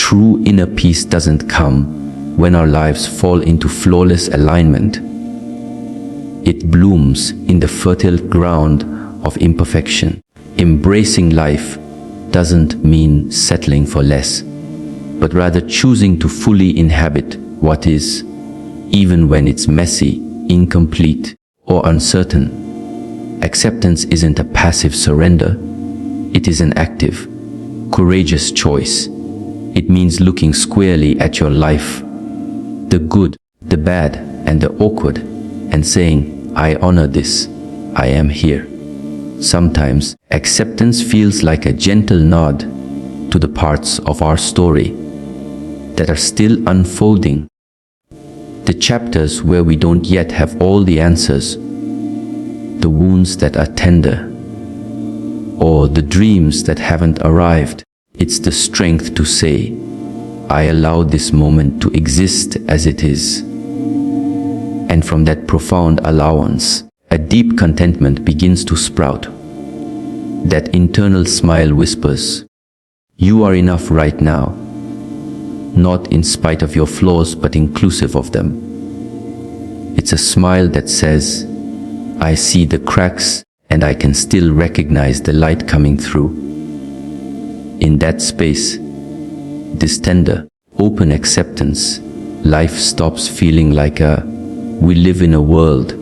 true inner peace doesn't come when our lives fall into flawless alignment. It blooms in the fertile ground of imperfection. Embracing life doesn't mean settling for less, but rather choosing to fully inhabit what is, even when it's messy, incomplete, or uncertain. Acceptance isn't a passive surrender. It is an active, courageous choice. It means looking squarely at your life, the good, the bad, and the awkward, and saying, I honor this. I am here. Sometimes acceptance feels like a gentle nod to the parts of our story that are still unfolding. The chapters where we don't yet have all the answers, the wounds that are tender, or the dreams that haven't arrived. It's the strength to say, I allow this moment to exist as it is. And from that profound allowance, a deep contentment begins to sprout. That internal smile whispers, you are enough right now, not in spite of your flaws, but inclusive of them. It's a smile that says, I see the cracks and I can still recognize the light coming through. In that space, this tender, open acceptance, life stops feeling like we live in a world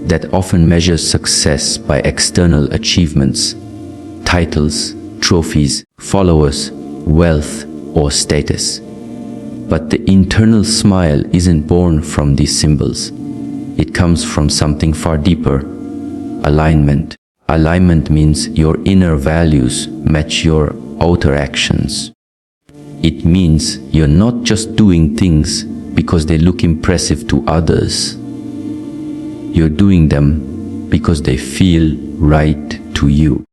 that often measures success by external achievements, titles, trophies, followers, wealth, or status. But the internal smile isn't born from these symbols. It comes from something far deeper: alignment. Alignment means your inner values match your outer actions. It means you're not just doing things because they look impressive to others. You're doing them because they feel right to you.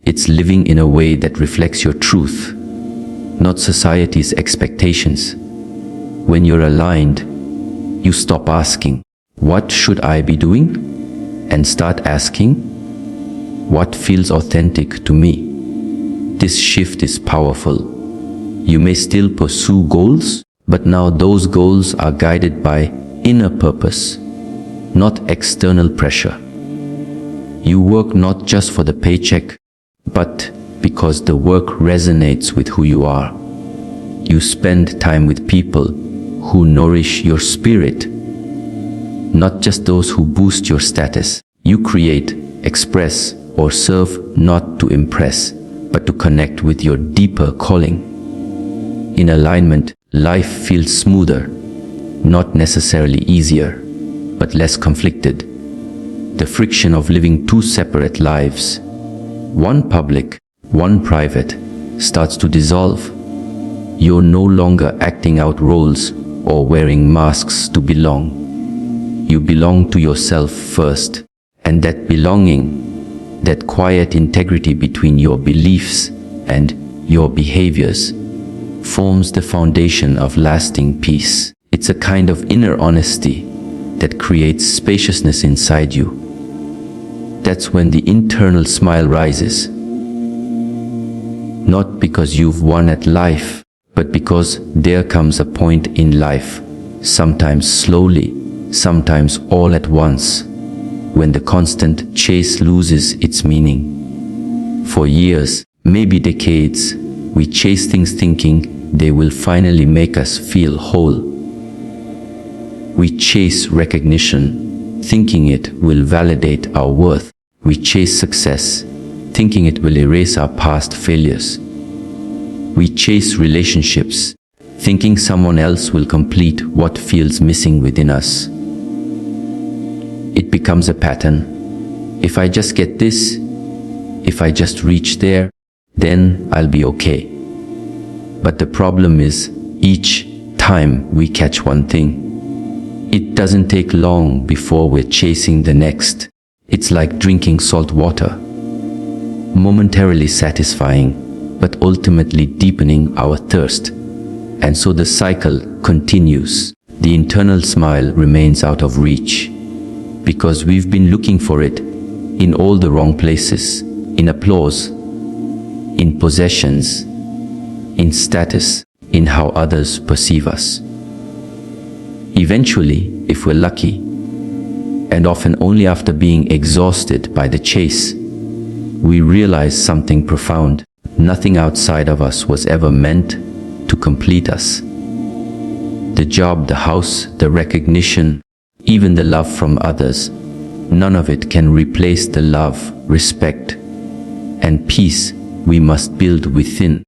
It's living in a way that reflects your truth, not society's expectations. When you're aligned, you stop asking, what should I be doing? And start asking, what feels authentic to me? This shift is powerful. You may still pursue goals, but now those goals are guided by inner purpose, not external pressure. You work not just for the paycheck, but because the work resonates with who you are. You spend time with people who nourish your spirit, not just those who boost your status. You create, express, or serve not to impress, but to connect with your deeper calling. In alignment, life feels smoother, not necessarily easier, but less conflicted. The friction of living two separate lives, one public, one private, starts to dissolve. You're no longer acting out roles or wearing masks to belong. You belong to yourself first, and that belonging, that quiet integrity between your beliefs and your behaviors, forms the foundation of lasting peace. It's a kind of inner honesty that creates spaciousness inside you. That's when the internal smile rises. Not because you've won at life, but because there comes a point in life, sometimes slowly, sometimes all at once, when the constant chase loses its meaning. For years, maybe decades, we chase things thinking they will finally make us feel whole. We chase recognition, thinking it will validate our worth. We chase success, thinking it will erase our past failures. We chase relationships, thinking someone else will complete what feels missing within us. It becomes a pattern. If I just get this, if I just reach there, then I'll be okay. But the problem is, each time we catch one thing, it doesn't take long before we're chasing the next. It's like drinking salt water, momentarily satisfying, but ultimately deepening our thirst. And so the cycle continues. The internal smile remains out of reach, because we've been looking for it in all the wrong places, in applause, in possessions, in status, in how others perceive us. Eventually, if we're lucky, and often only after being exhausted by the chase, we realize something profound. Nothing outside of us was ever meant to complete us. The job, the house, the recognition, even the love from others, none of it can replace the love, respect, and peace we must build within.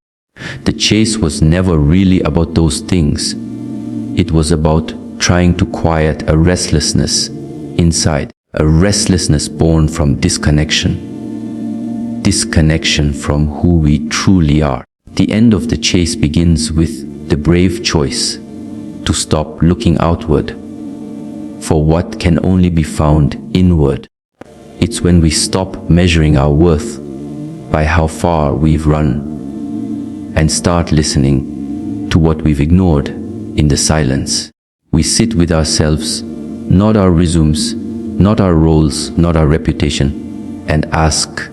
The chase was never really about those things. It was about trying to quiet a restlessness inside, a restlessness born from disconnection from who we truly are. The end of the chase begins with the brave choice to stop looking outward for what can only be found inward. It's when we stop measuring our worth by how far we've run and start listening to what we've ignored in the silence. We sit with ourselves, not our resumes, not our roles, not our reputation, and ask,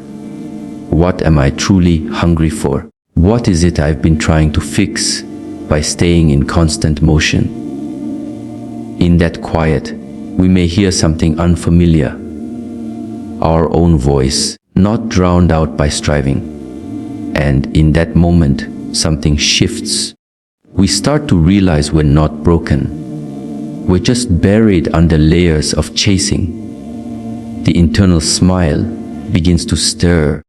what am I truly hungry for? What is it I've been trying to fix by staying in constant motion? In that quiet, we may hear something unfamiliar, our own voice, not drowned out by striving. And in that moment, something shifts. We start to realize we're not broken. We're just buried under layers of chasing. The internal smile begins to stir.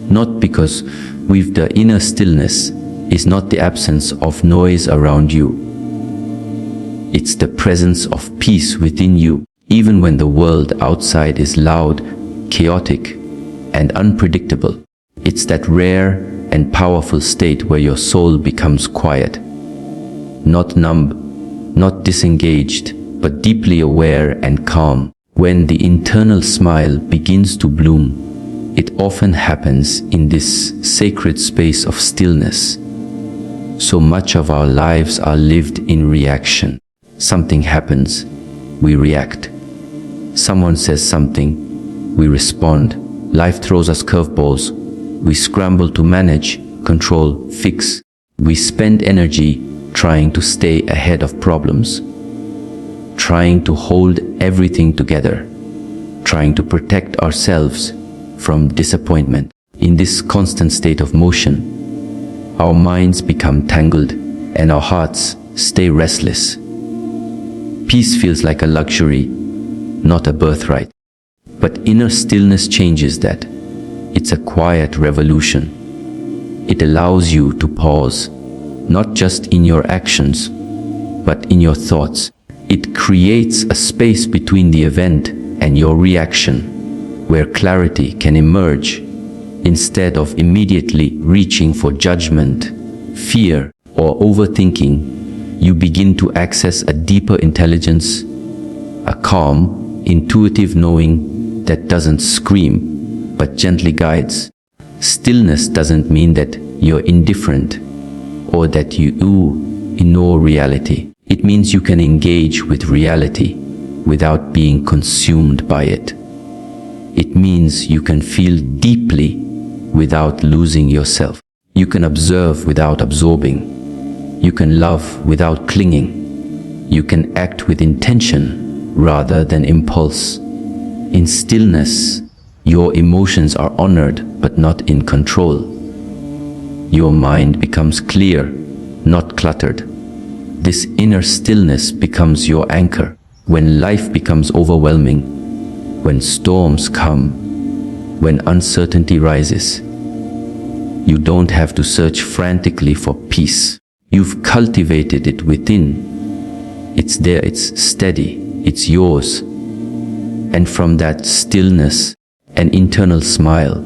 Not because we've the inner stillness is not the absence of noise around you. It's the presence of peace within you, even when the world outside is loud, chaotic, and unpredictable. It's that rare and powerful state where your soul becomes quiet. Not numb, not disengaged, but deeply aware and calm. When the internal smile begins to bloom, it often happens in this sacred space of stillness. So much of our lives are lived in reaction. Something happens, we react. Someone says something, we respond. Life throws us curveballs. We scramble to manage, control, fix. We spend energy trying to stay ahead of problems, trying to hold everything together, trying to protect ourselves from disappointment. In this constant state of motion, our minds become tangled and our hearts stay restless. Peace feels like a luxury, not a birthright. But inner stillness changes that. It's a quiet revolution. It allows you to pause, not just in your actions, but in your thoughts. It creates a space between the event and your reaction, where clarity can emerge instead of immediately reaching for judgment, fear, or overthinking. You begin to access a deeper intelligence, a calm, intuitive knowing that doesn't scream, but gently guides. Stillness doesn't mean that you're indifferent or that you ignore reality. It means you can engage with reality without being consumed by it. It means you can feel deeply without losing yourself. You can observe without absorbing. You can love without clinging. You can act with intention rather than impulse. In stillness, your emotions are honored but not in control. Your mind becomes clear, not cluttered. This inner stillness becomes your anchor. When life becomes overwhelming, when storms come, when uncertainty rises, you don't have to search frantically for peace. You've cultivated it within. It's there, it's steady, it's yours. And from that stillness, an internal smile.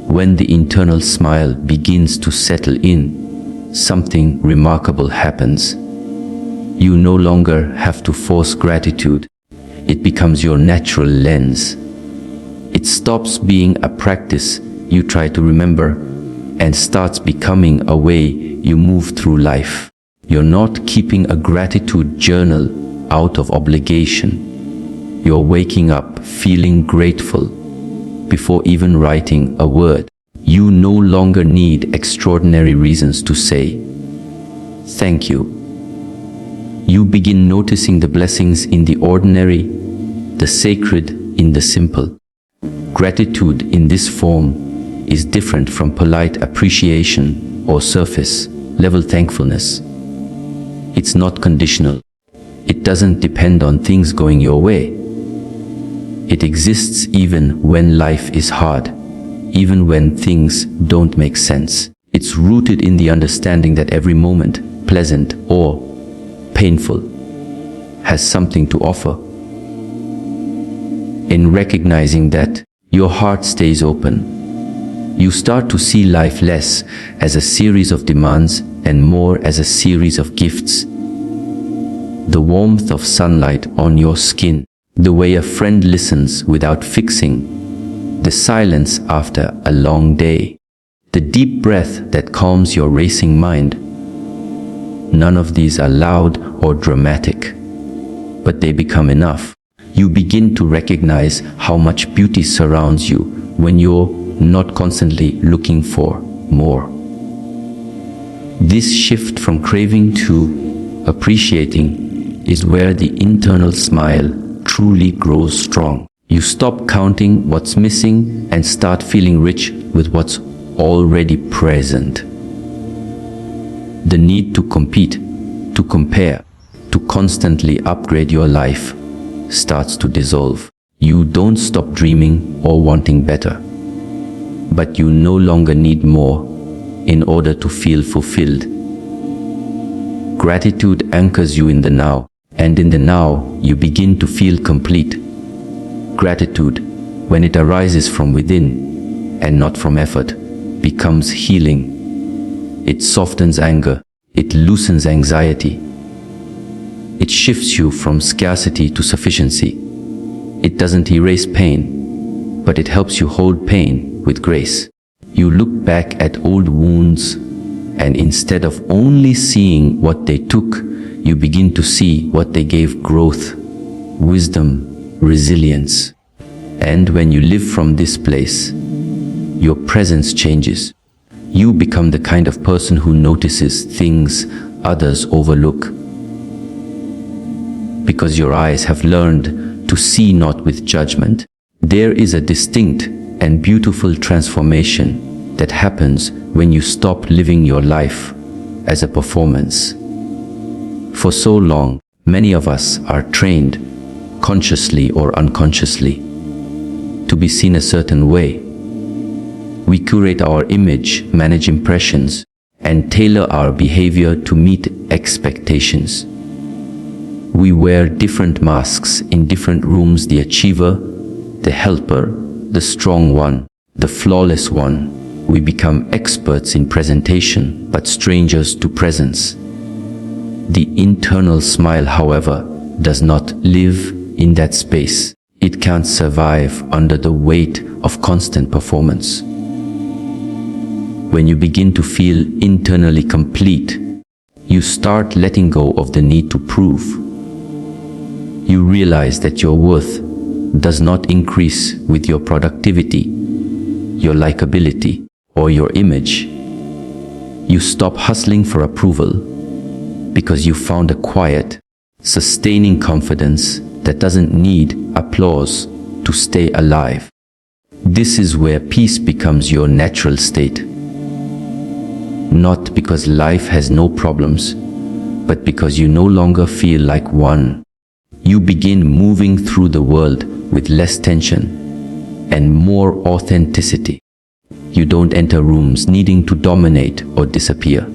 When the internal smile begins to settle in, something remarkable happens. You no longer have to force gratitude. It becomes your natural lens. It stops being a practice you try to remember and starts becoming a way you move through life. You're not keeping a gratitude journal out of obligation. You're waking up feeling grateful before even writing a word. You no longer need extraordinary reasons to say, thank you. You begin noticing the blessings in the ordinary, the sacred in the simple. Gratitude in this form is different from polite appreciation or surface-level thankfulness. It's not conditional. It doesn't depend on things going your way. It exists even when life is hard, even when things don't make sense. It's rooted in the understanding that every moment, pleasant or painful, has something to offer. In recognizing that, your heart stays open. You start to see life less as a series of demands and more as a series of gifts. The warmth of sunlight on your skin, the way a friend listens without fixing, the silence after a long day, the deep breath that calms your racing mind. None of these are loud or dramatic, but they become enough. You begin to recognize how much beauty surrounds you when you're not constantly looking for more. This shift from craving to appreciating is where the internal smile truly grows strong. You stop counting what's missing and start feeling rich with what's already present. The need to compete, to compare, to constantly upgrade your life starts to dissolve. You don't stop dreaming or wanting better, but you no longer need more in order to feel fulfilled. Gratitude anchors you in the now, and in the now you begin to feel complete. Gratitude, when it arises from within and not from effort, becomes healing. It softens anger, it loosens anxiety. It shifts you from scarcity to sufficiency. It doesn't erase pain, but it helps you hold pain with grace. You look back at old wounds, and instead of only seeing what they took, you begin to see what they gave: growth, wisdom, resilience. And when you live from this place, your presence changes. You become the kind of person who notices things others overlook, because your eyes have learned to see not with judgment. There is a distinct and beautiful transformation that happens when you stop living your life as a performance. For so long, many of us are trained, consciously or unconsciously, to be seen a certain way. We curate our image, manage impressions, and tailor our behavior to meet expectations. We wear different masks in different rooms: the achiever, the helper, the strong one, the flawless one. We become experts in presentation, but strangers to presence. The internal smile, however, does not live in that space. It can't survive under the weight of constant performance. When you begin to feel internally complete, you start letting go of the need to prove. You realize that your worth does not increase with your productivity, your likability, or your image. You stop hustling for approval because you found a quiet, sustaining confidence that doesn't need applause to stay alive. This is where peace becomes your natural state. Not because life has no problems, but because you no longer feel like one. You begin moving through the world with less tension and more authenticity. You don't enter rooms needing to dominate or disappear.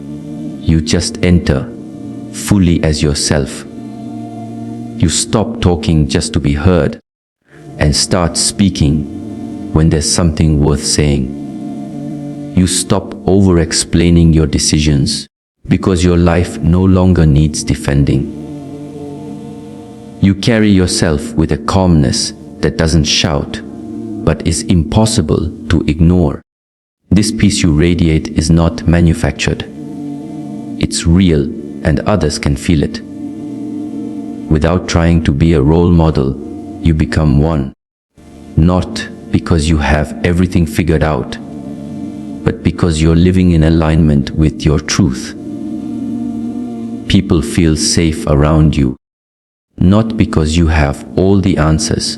You just enter fully as yourself. You stop talking just to be heard and start speaking when there's something worth saying. You stop over-explaining your decisions because your life no longer needs defending. You carry yourself with a calmness that doesn't shout, but is impossible to ignore. This peace you radiate is not manufactured. It's real, and others can feel it. Without trying to be a role model, you become one. Not because you have everything figured out, but because you're living in alignment with your truth. people feel safe around you. Not because you have all the answers,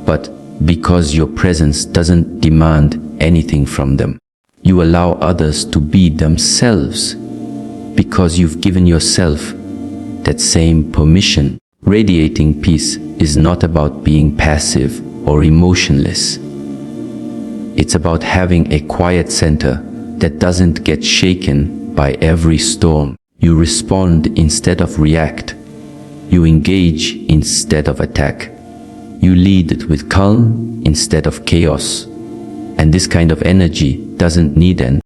but because your presence doesn't demand anything from them. You allow others to be themselves because you've given yourself that same permission. Radiating peace is not about being passive or emotionless. It's about having a quiet center that doesn't get shaken by every storm. You respond instead of react. You engage instead of attack. You lead with calm instead of chaos. And this kind of energy doesn't need an